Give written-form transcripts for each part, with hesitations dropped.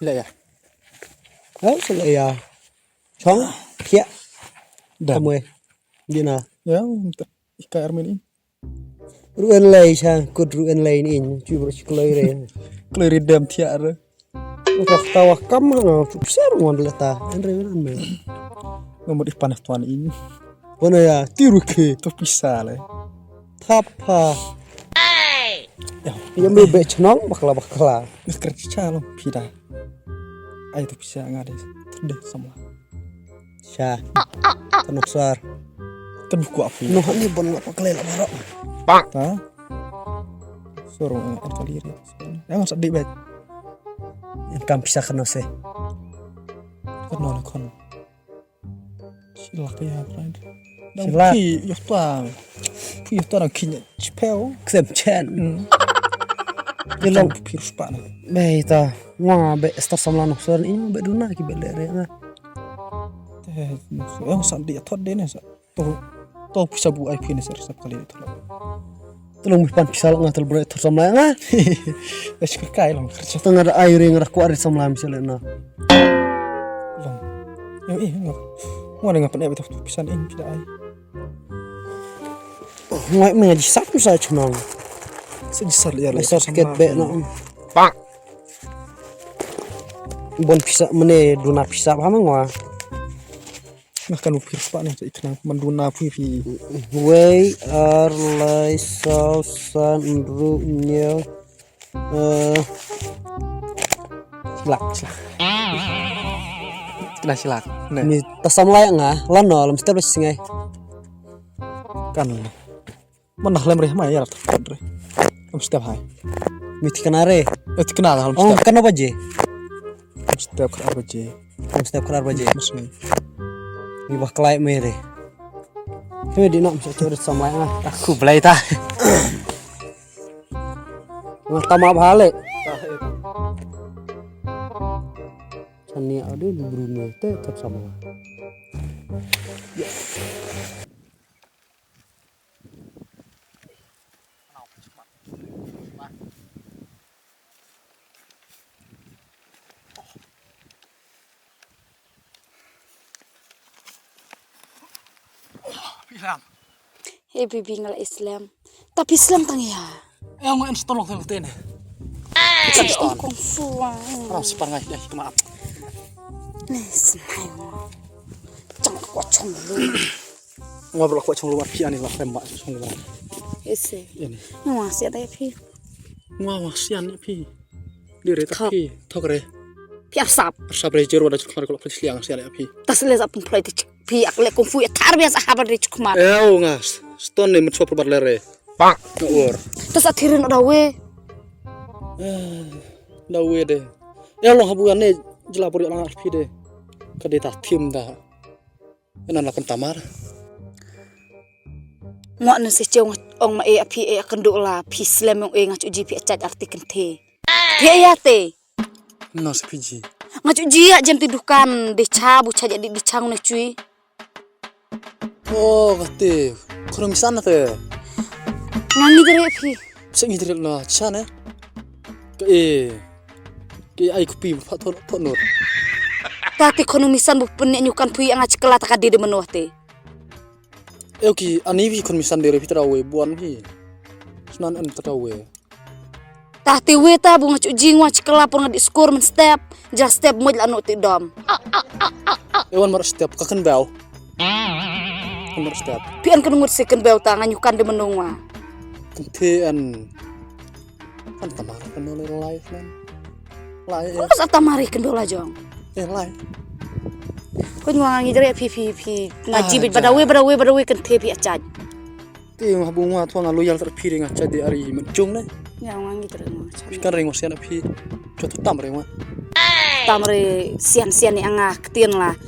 Sila ya. Sila ya. Chong kia. Kamu di na. Ya, ika Armin ini. Ruan lay siya, kud ruan lay ini. Coba sekolah ini. Keluar dam tiara. Untuk tawa kamu nggak besar modal ta. Andre mana? Nomor panas tuan ini. Mana ya? Tiru ke. Tuh bisa lah. Tapa. Ya, yang bebek cenong bakla. kerja loh, pida. Ayo tuh bisa nggak deh, terus sama. Syah. Kenusar. Kan buku apa? Nuh ini bon apa kelela marok. Hah? Suruh nggak kali ini. Yang sedih banget. Yang kam bisa kenose. Kenal kon. Silak ya, friend. Silak. Yuk tuang kinya cipel. Ksem chen. Jelong virus pak na. Beta. Wah, be star samlan nusar ini be duna ki belere nga. Yang sandi ya thod dene sa. To bisa bu IP ni sir kali itu. Tulung bipan pisal nga tel bro tor samlan nga. Wes kai lang kerja. Tengah ada air yang aku ada samlan misalnya. Long. Yang nggak. Mau dengan pernah betul pisan ini tidak ai. Ngai mengaji satu saya cenong. Sejasar ya. Besar sakit be na. Pak. Bon bisa mene duna bisa paham ngwa. Makan upir pak nih ikan menduna pipi. Way are lai sausan ndru nyel. Silak. Nah. Ni tasam layak nga lano lam setiap singai. Kan. Mana lem reh maya lah ter. Setiap hari. Miti kanare. Itu kenal hal Oh, setiap. kenapa je? Setiap kelar baje. Setiap kelar baje. Maksudnya. Ni bah kelai mere. Kami di nak bisa curi sama yang aku belai ta. Nggak tamak balik. Sani ada di Brunei tetap sama. Hei bibi ngal Islam, tapi Islam tang ya. Yang mau install tolong tene. Om kung fu. Orang sepangai ya maaf. Nih semai. Jangan kau cong lu. Ngobrol kok cong luar pian lah tembak cong luar. Ese. Ini. Nggak masih ada ya pi. Wah sian pi. Dire tapi thokre. Pi asap. Sabre jero ada cukar kalau polis liang sian pi. Tas les apun play ti pi akle kung fu ya tar biasa habar di cukmar. Ngas. Stone ni mencoba perbalere. Pak. Ngor. Tas akhirin ada we. Dawe deh. Ya lo habuan nih jelapur yang pi deh. Kadeta tim dah. Enan lakan tamar. Ngak nasi ciong ong ma e api e akan dola pi Islam ong e ngacu ji pi acat arti kente. Dia ya te. Nas piji. Ngacu ji ya jam tidukan deca buca jadi dicang nih cuy. Oh, kate. Kurang misalnya teh. Ngangi dari pi. Sengi dari na sana. Ke ai kupi pat tonor. Tati konomisan bu penek nyukan pui ang acik kelata kade de menuah te. Ki ani bi kon misan dari fitrawe buan bi. Sunan an trawe. Tati we ta bu ngacu jing wa cikela por ngadi skor men step. Just step mo anu ti dom. Ewan mar step kaken bel. Mar step. Pian kan ngut second bel ta nganyukan de menungwa. Kentean. Kan tamar kan oleh live lan. Live. Terus ata mari kendol jong. Live. Ko ngangi dari pi ngaji bit badawe kente pi acaj. Ti habunga tuang loyal terpilih ngaca di ari mencung ne. Ya ngangi dari mo. Kan ring osian api. Coto tam ring wa. Tamre sian ni anga ketien lah.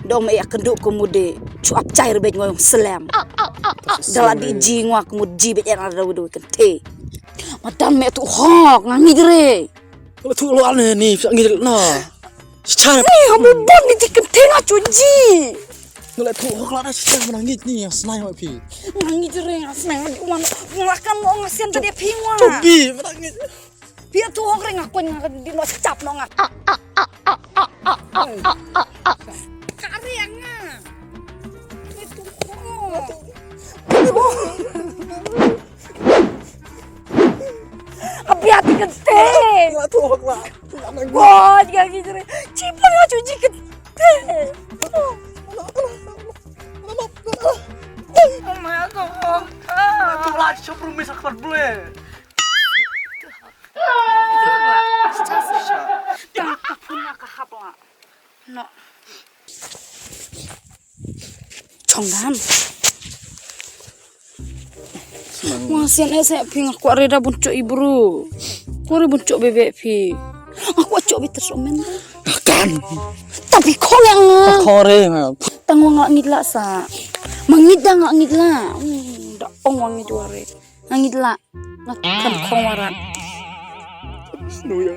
Dom e akan duk kemude cuap cair bet ngoyong selam. Dala di jingwa kemud jibet yang ada dawe kente. Madam me tu hok ngangi dari. Kalau tu lo aneh ni, bisa ngidil na. Secara Ni hamu bon ni ti kente ngacu ji. ngeliat tu hok lah secara menangis ni yang senai api. Ngangi dari ngasneng di uman ngelakan mo ngasian tadi pingwa. Cobi menangis. Pia tu hok reng aku yang di no cap no ngak. Kari yang ah. Hati-hati gede. Enggak tuh lah. Wah, jangan gitu. Cipan lah cuci gede. Oh my god. Itu lah sebelum misak boleh. No. Chongdan. Masian saya ping aku reda buncuk ibru. Aku reda buncuk bebek pi. Aku acok bitter somen. Kan. Tapi kau yang Kore mah. tangwa ngak ngidla sa. Mangida ngak ngidla. Dak ong wangi duare. Ngidla. Ngakan kong warat. Snu ya.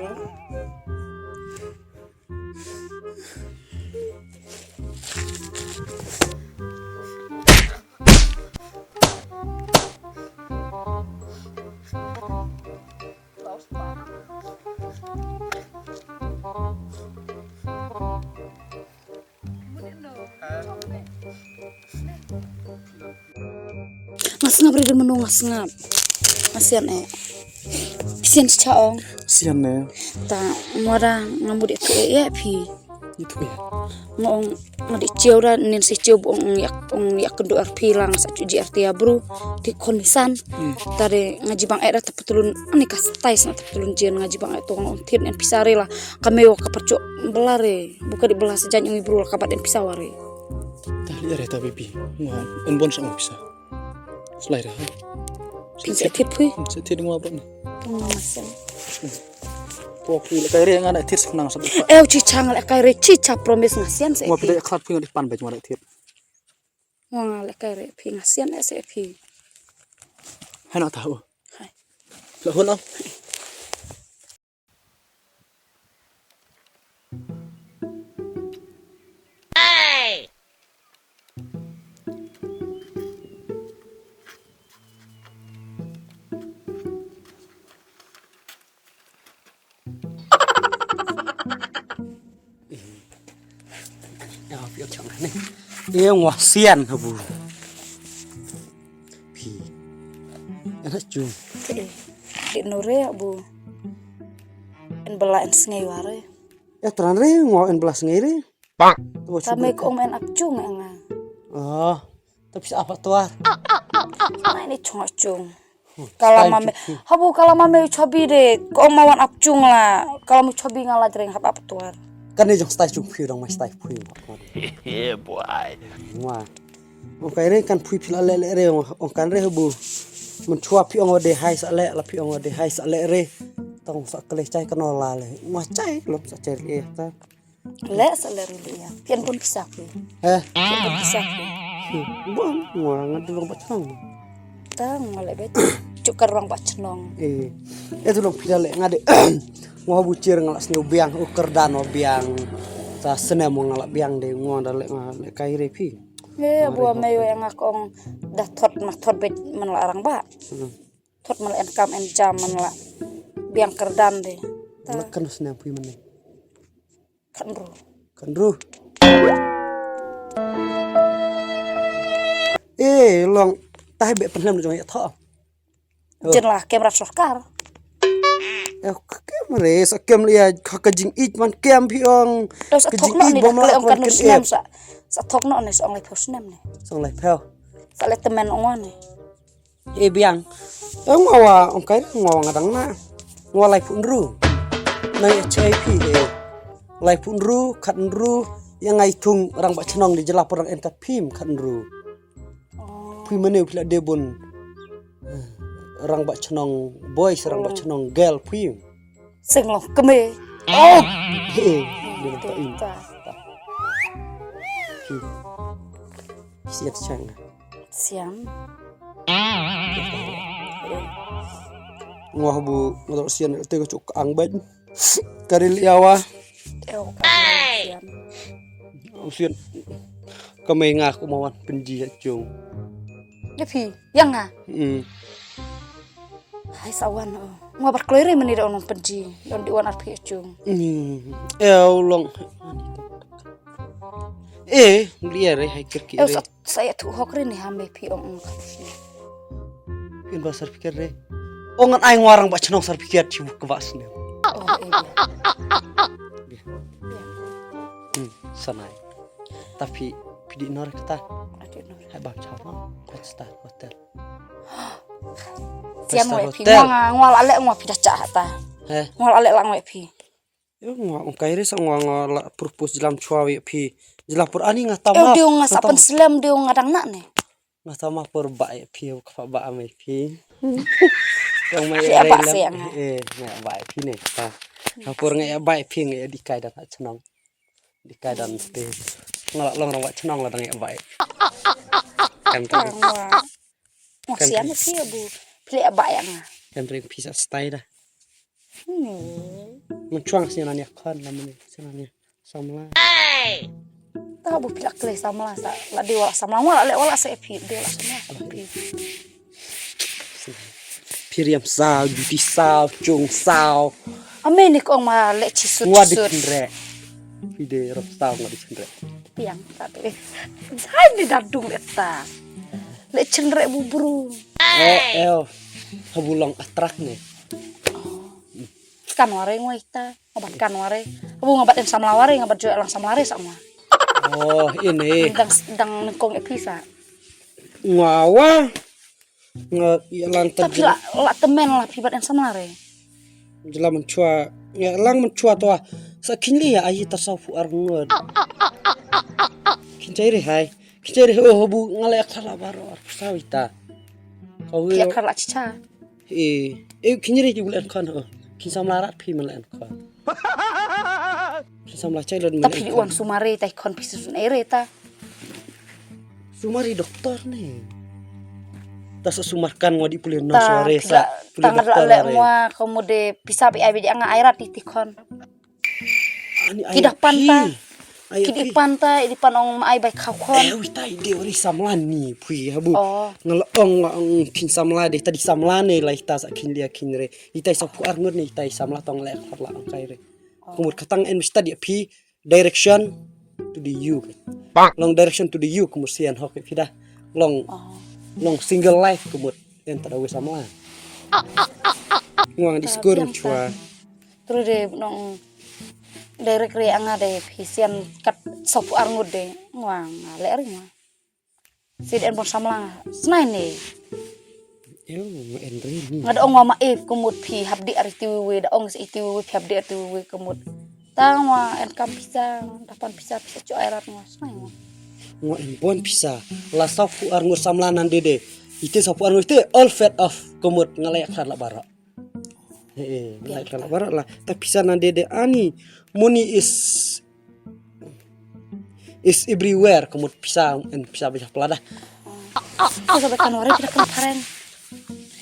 Ngasngap reda menung ngasngap. Masian Kisian secaong. Sian ne. Ta muara ngamud itu pi. Itu ya. Ngong ngadi ciau dan nin si ciau ong yak kendo arpilang sa cuji artia bro di konisan tare ngaji bang era tapetulun ani kas tais na tapetulun jian ngaji bang itu ngong tin en pisare lah kameo kapercok belare buka di belah sejan yang bro kapat en pisaware Tali are ta bebi. Ngan en bon sama bisa. Selai dah. pinse tipui Seti di ngabrak ni. masen Poki le kaire ngana tir senang sabut. cicang le kaire cica promis ngasian se Ngwa pide khat pi ngadi pan baj ngara tir. wang le kaire pi ngasian se pi Hana tahu. hai La hon am. Ya piok chong này. Yêu ngwa xiên hả bù. Pi. Ana chung. di nore bu en bela en sngai ware Ya teran re ngwa en belas ngiri. Bang. Kami ko men apcung nga. Oh. Tapi apa tuar? Nah ini cung. Kalau mame, habu kalau mame cobi deh, kau mawan apcung lah. Kalau mau cobi ngalah jering hab apa tuar. Kan ni jong style chung phi dong mai style phi. Yeah boy. Ngwa. Ong kai re kan phi phila le le re ong kan re bu. Mun chua phi ong de hai sa le la phi ong de hai sa le re. Tong sa kle chai kan la le. Ngwa chai lom sa chai le ta. Le seleri dia. Pian pun pisah ku. Eh. Pian pun pisah ku. Bon ngwa ngadi long bacang. Tang malai bet. Cukar ruang pak cenong. Itu long phila le ngade. Ngwa bu cir ngalak snu biang uker dano biang. Sa sene mo ngalak biang de ngwa dale ngale kai re phi. Buah mayo yang akong dah thot mak thot bet menela arang ba. Thot menela enkam en jam menela biang kerdan deh. Kan sene phi mene. Kan ru. Kan ru. Long tai be penlam jong ya tho. Jen lah kamera sorkar. Kem re sa kem lia kakajing ich man kem pi ong. Sa thok no ni dah kale ong kan senam sa thok no ni sa ong lai phos nem ni. Song lai pheo. Sa le temen ong ni. Biang. Ngawa ong kai ngawa ngadang na. Ngawa lai pun ru. Nai chai pi lai pun ru khat ru yang ngai thung rang ba chnong di jela porang enta phim khat ru. Phi mane phila debon. Rang ba chnong boys rang ba chnong girl phi. Sing lo keme. Oh. Dia tak in. Siap chang. Siam. Ngah bu ngotor sian te ko cuk ang ban. Karil yawa. Siam. Sian. Kami ngah ko mawan penji chung. Ya pi, yang ah. Hai sawan ngabar klere meni da onong penji don di wan arpi cung. Long. Liar hai kirki. Saya tu hokri ni hame pi ong Pin basar pikir re. Ongan ai ngwarang ba chenong sar pikir cibuk ke basne. Sanai. Tapi pidi nor kata. Hai bab chama hotel. Sian ngoe pi ngwal alek ngwa pi daca ta. Ngwal alek lang ngoe pi. Yo ngwa ong kaire sa ngwa la purpose dalam chuawi pi. Jelapur ani ngatama. Dia ngasapen selam dia ngadang nak ne. Ngatama pur ba pi ka ba ame pi. Yang mai ba pi ne ta. Kapur ngai ba pi ngai dikai dan chenong. Dikai dan te. Ngalak long rang ba chenong la dang ba. Kan ta. Sian pi bu. Pilih ba yang. Kan ring pisa style dah. Mencuang sinanya kan namanya sinanya samla. Tahu bu pilak kle samla sa la di wala samla wala le wala se pi de la samla pi. Piriam sao, juti sao, chung sao. Ame ni ko ma le chi sut Ngwa di cendre. Pide rob sao ngwa di cendre. Piang tadi. Sai di dadung eta. Le cendre buburu. Habulong atrak nih. Kan ware ngoita, ngobat kan ware. Abu ngobat en samlaware ngobat jo lang samlare sama. Oh, ini. Dang nengkong episa. Ngawa. Lang Tapi la temen lah pibat en samlare. Jela mencua, ya lang mencua toa. Sakinli ya ayi tasawuf arngod. Kincairi hai. Kincairi bu ngalek kala baro sawita. Kau Kia kala cica. Kincairi bulan kan Kisah melarat pi melayan kan. Kisah melacai dan Tapi di uang sumare tai kon pisun ere ta. Sumari doktor nih. Tas sumarkan mau dipulih no sore sa. Tangan lek mua kemude bisa bi ai anga airat di tikon. Kidah pantai. Kidi pantai di panong ai bai khau kon. Wita ide ori samlan ni pui habu. Ngelong kin samla de tadi samlane lai ta sakin dia kinre. Itai sapu arngur ni itai samla tong lek la angkai re. Kumur katang en mista dia pi direction to the U. Long direction to the U kumur sian hok pida. Long single life kumur en tadawe samla. Nguang diskur chua. Terus de nong direct re anga de pisian kat sopu arngut de nguang le ring sid en bon samla snai ne ngada ong ma e kumut pi habdi ari tiwi da ong si tiwi pi habdi ari tiwi kumut tangwa en kam bisa dapan bisa co airat ngwa snai ngwa en bon bisa la sopu arngut samlanan dede ite sopu arngut ite all fed off kumut ngalayak la bara ngalayak la bara lah tapi sana dede ani money is everywhere kumut pisang en bisa bisa pelada. Sampai kan wari kita kemarin.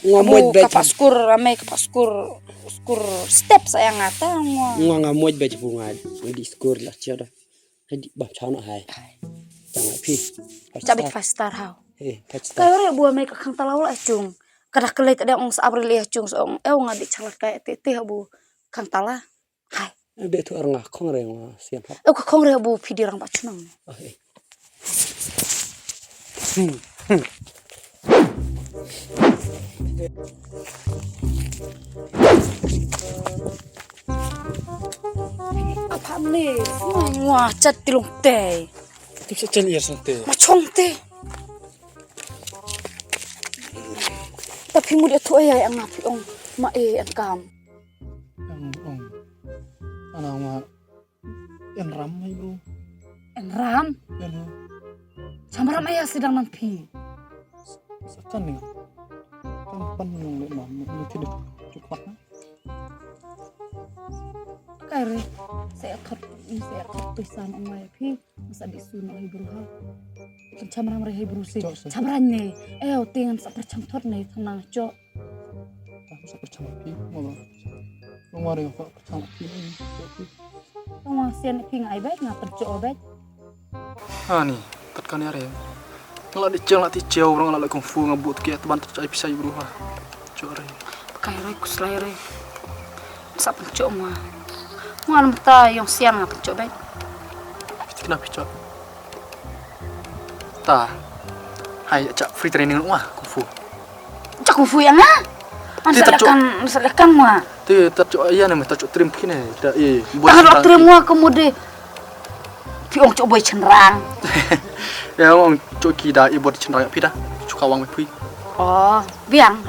Ngomong baik. Kapaskur ramai kapaskur step saya ngata ngomong baik bunga di skur lah ciada. Hadi bab chana hai. Jangan pi. Cabik 5 star how. 5 star. Kaya buah mai kakang talaw la cung. Kada kelait ada ong sa abril ya cung song. Ngadi calat kayak tete habu kang tala. Hai. Ada tu orang ngakong re ngwa sian hap. Aku kong re bu pidi rang pacunang. Apa nih? Wah, cat tilung teh. Tik secel ya sate. Macong teh. Tapi mu dia tu ayah yang ngapi ong ma yang kam. Anak mah yang ramai bro. Yang ram. Sama ram ayah sedang nampi. Sekan nih. Kan nung lek mah mungkin cukup nah. Kare saya thot pisan ong mai pi masa disun ai bruha. Camram re brusi. Camran ne. Tingan sa percam thot ne tenang cok. Tak bisa percaya pi mau. Ngomong yang kok percaya pi ini. Ngomong sian pi ngai baik ngapa cok baik. Nih, tekan ya re. Kalau diceng latih jauh orang lalai kungfu ngebut kia teman tercai pisah bro ha. Core. re kuslai re. Sa pencok mua. Mua mata yang sian ngap pencok baik. Kenapa cok? Ta, hai cak free training rumah kungfu. Cak kufu yang ah. Ansalakan mua. Tu cok ayah nama cok trim kini. Dah Tangan lo trim mua kemudian. Piong cok boy cenderang. Ya orang cok kita ibu cenderang pida. Cok awang pui. Oh, biang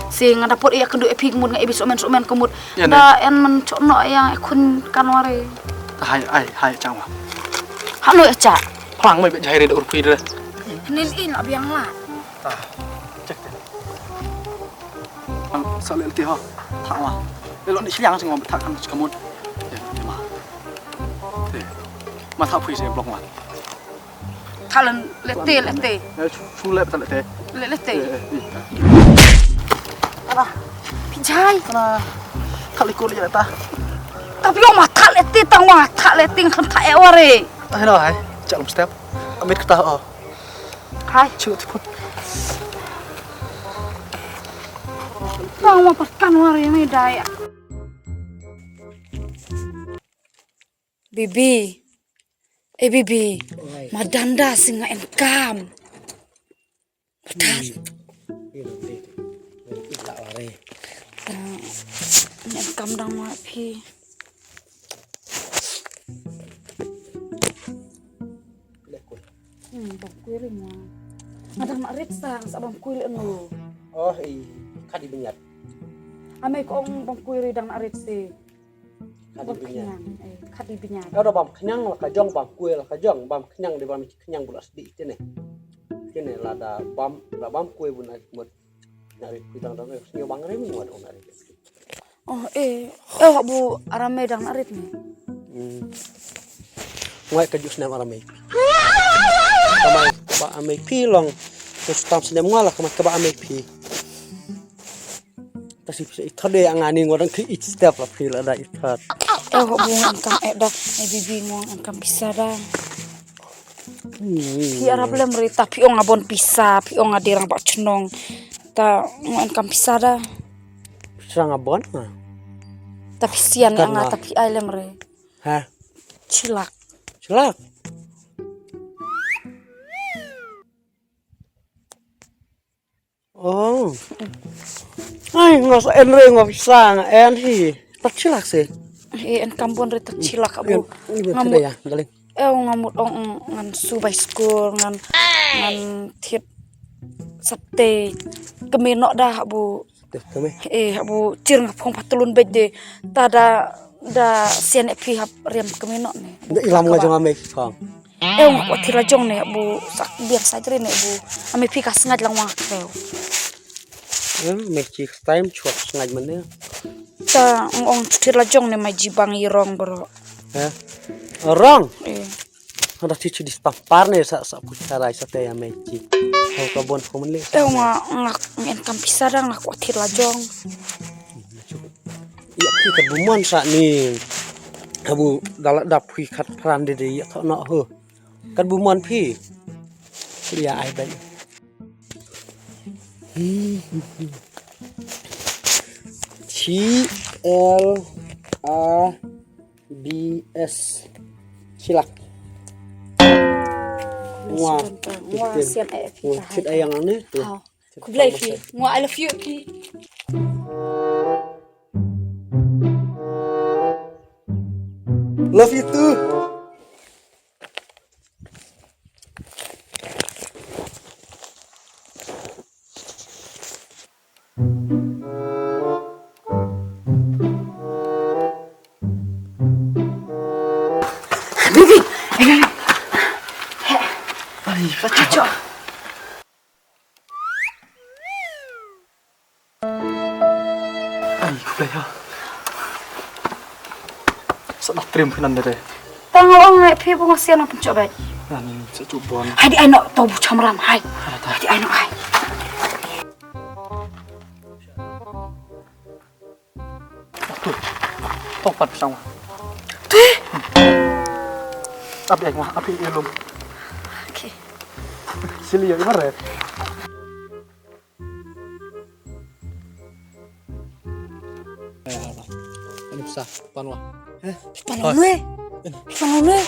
si ngadapot iya kendu epi kemud ngai somen kemud. Ya, Da en men cok no yang ekun kanware. Hai cak wah. Halo ya cak. Perang mai jahir dah urpui dah. Nin nak biang lah. Cek deh. Ang salil ti ha. Tak wah. Elok ni siang sing ngom tak kan kemud. Ya, mah. Ma tak pui saya blok mah. Talen lete. Ya, sulit betul lete. Lete. Apa? Pijai. Kena kali kuli ya ta. Tapi yang mata lete tang mata lete kan tak eware. Hello hai. Cak lum step. Amit kita oh. Hai. Cuk tu. Tang mau perkan ware ni daya. Bibi. Bibi. Madanda singa enkam. Betul. Tak ware. Enkam dang ma pi. Bang kuil mo. Madang marit sang sa bang kuil no. Oh, kadi benyat. Ame ko ang bang kuil dang narit si. Kadi benyat. Kadi binyat. Kalau bam kenyang lah kajong bam kue lah kajong bam kenyang di bam kenyang bulat sedih ini. Ini lah ada bam kue pun nak buat nari kita orang ni bang remi buat orang nari. Oh bu arame dang narit ni. Ngai kajus nama ramai. Kamai kaba amai pilong terus tam sedem ngalah kamai kaba amai pi. Kasi bisa ithade angani ngorang ke each step lah pil ada ithat. Bu angkam dah bibi ngong angkam bisa dah. Pi arab lem rita pi ong abon pisa pi ong adirang bak cenong. Ta ngong angkam bisa dah. Serang abon mah. Tapi sian yang tapi ai lem re. Hah? Cilak. Oh. Ai ngos enre ngopisa en hi. Tak cilak sih. En kampun rita cilak bu. Ngamut ya, galing. Ngamut ong ngan subai skul ngan tit sabte kemenok dah bu. Kami. Bu cir ngapong patulun bede tada da sian epi hap riam kemenok ne. Ndak ilam ngajong ame kong. Ngak tira jong ne bu sak biasa jere ne bu. Ame pi kas ngaj lang wang keu. Make time chuak ngaj mana. Ta ong tira jong ne mai jibang irong bro. Orang. Ada cici di stampar ne sa pucara sa te ya meci. Kau kabon ko menle. Ngak ngen kampisa dah ngak tira jong. Iya kita bumon sa ni. Abu dalak dapui kat peran de ya tak nak ho. Kan bumon pi. Dia ai ben. CLABS Cilak. Wah, sian epi. Cit ayang ni tu. Ku blai pi. I love you pi. Love you too. Bibi. Ai, Kacau. ai, ku ya. Sa trim pinan deh. Tangong ngai pi bunga sian apa coba. Nan secubon. Hai di ai nok tau bucam ram hai. Di ai nok hai. Tuh. Topat pisang. Tuh. Api mah, api elum. Oke. Sili ya gimana? Sa, panwa. Panolwe. Panolwe.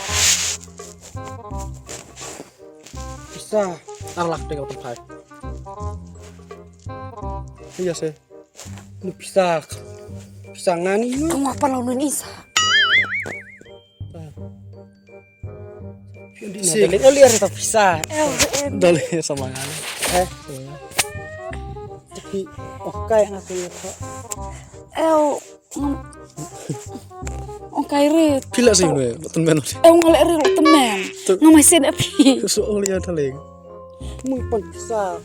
Bisa. Arlak dengan tempat. Iya sih. Lu bisa. Bisa ngani lu. Kamu apa lawan Isa? Si. Lihat itu bisa. Dale sama ngani. Tapi oke aku lihat. Kairi. Pila sih ini, temen. Ngalek real temen. Ngamai sen api. Soal ya daling. Kamu pun bisa.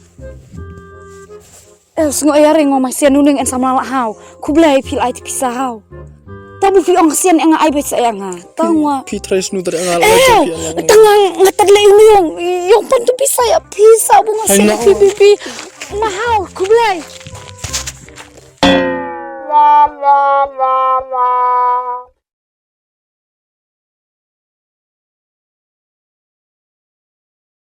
Sengo ayare ngomai sen nuning en sama lak hau. Kublai pil ai pisah hau. Tabu fi ong sen yang ai bet sayang ha. Tangwa. Pi trace nu dari ngal. Tangang ngatadle yung pun tu pisah ya pisah bunga sen pipi. Mahau kublai.